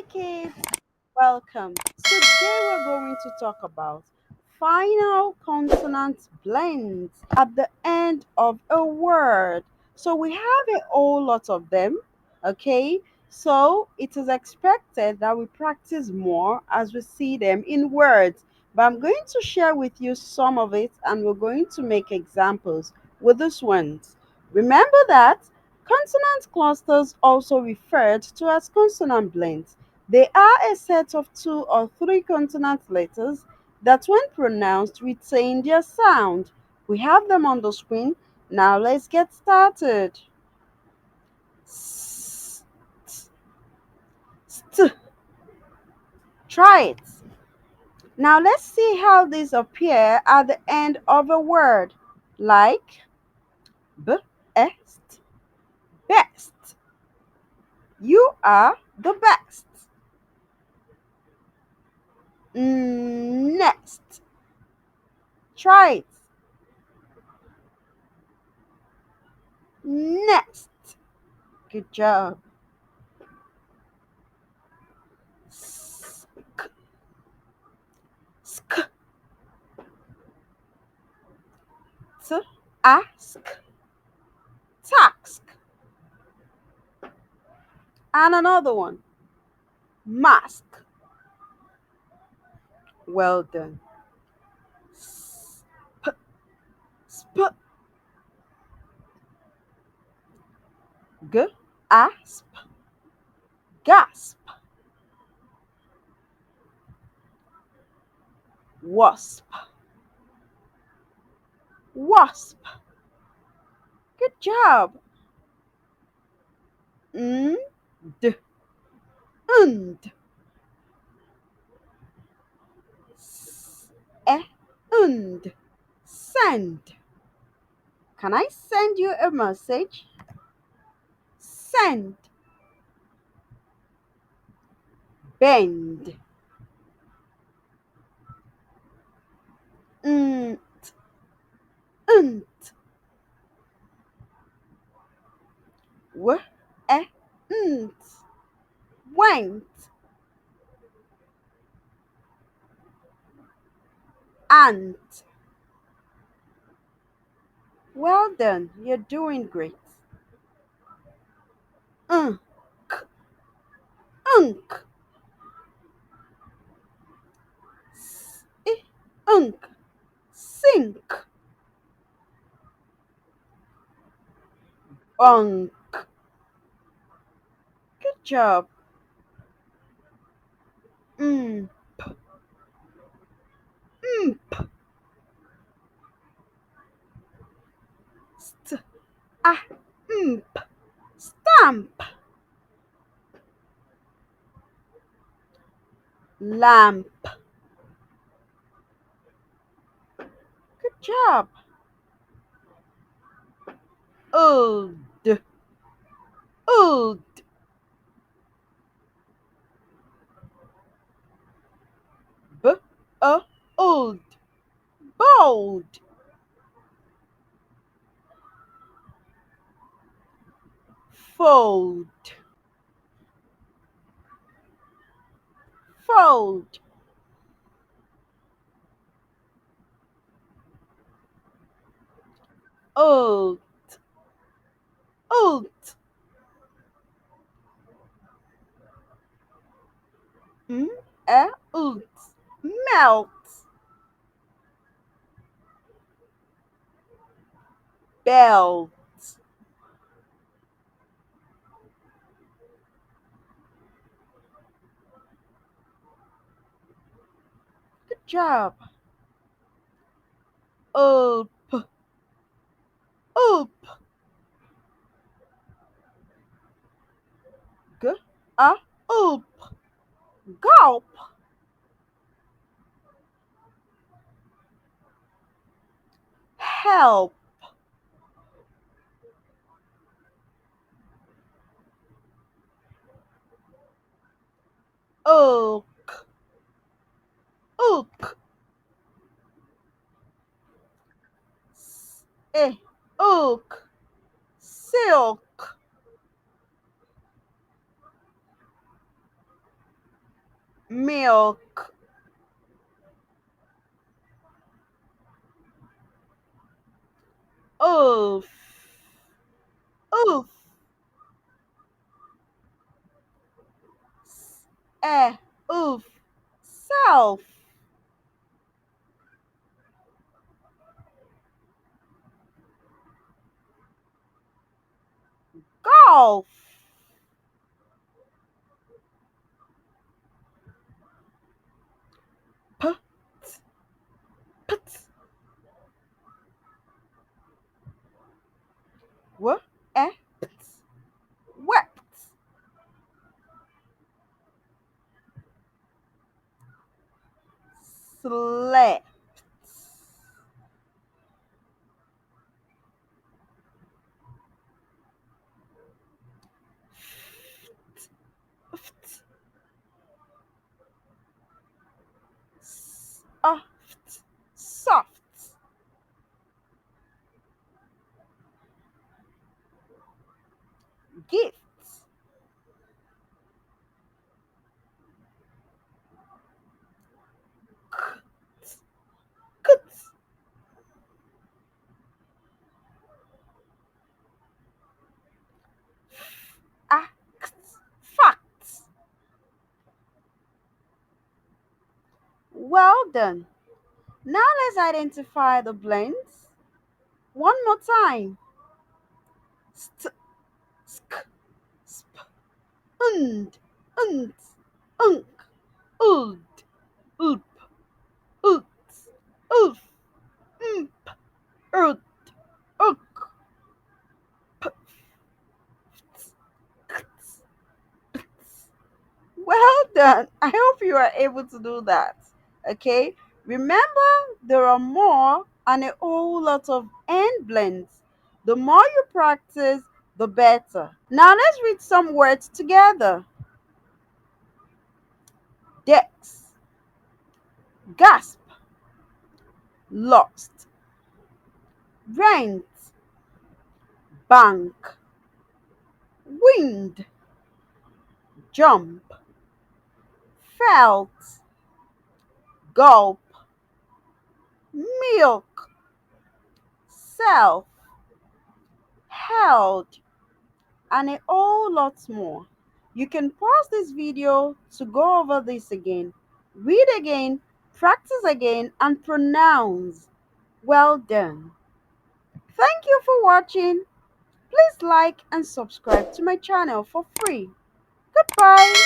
Hi kids, welcome. Today we're going to talk about final consonant blends at the end of a word. So we have a whole lot of them, okay? So it is expected that we practice more as we see them in words. But I'm going to share with you some of it and we're going to make examples with these ones. Remember that consonant clusters, also referred to as consonant blends, they are a set of two or three consonant letters that, when pronounced, retain their sound. We have them on the screen. Now let's get started. S, st. Try it. Now let's see how these appear at the end of a word, like best, best. You are the best. Next. Try it. Next. Good job. Sk, sk, t, ask, task. And another one. Mask. Well done. Sp, sp, g, asp, gasp. Wasp, wasp. Good job. And, und. S, und. Send. Can I send you a message? Send. Bend. Mm, unt. W, e, nt. Went. Ant. Well done. You're doing great. Unk. Unk. Unk. Sink. Unk. Good job. Mm. Imp. St. Ah. Imp. Stamp. Lamp. Good job. Old. Old. B. Old. Bold. Fold. Fold. Old. Old. Mm, old. Melt. Belt. Good job. Up. Up. G. Up. Gulp. Help. Oak. Ook. Oak. Silk. milk, oof, oof, eh, oof, self, golf, p, p, w, eh, wept, slept, soft, soft, gift, cut, act, facts. Well done. Now let's identify the blends. One more time. St, sk, sp, und, unt, unk, ood, oop, oot, oof, imp, oot, ook, p, kt. Well done. I hope you are able to do that. Okay. Remember, there are more and a whole lot of end blends. The more you practice, the better. Now let's read some words together. Dex, gasp, lost, rent, bank, wind, jump, felt, gulp, milk, self, held, and a whole lot more. You can pause this video to go over this again, read again, practice again, and pronounce. Well done. Thank you for watching. Please like and subscribe to my channel for free. Goodbye.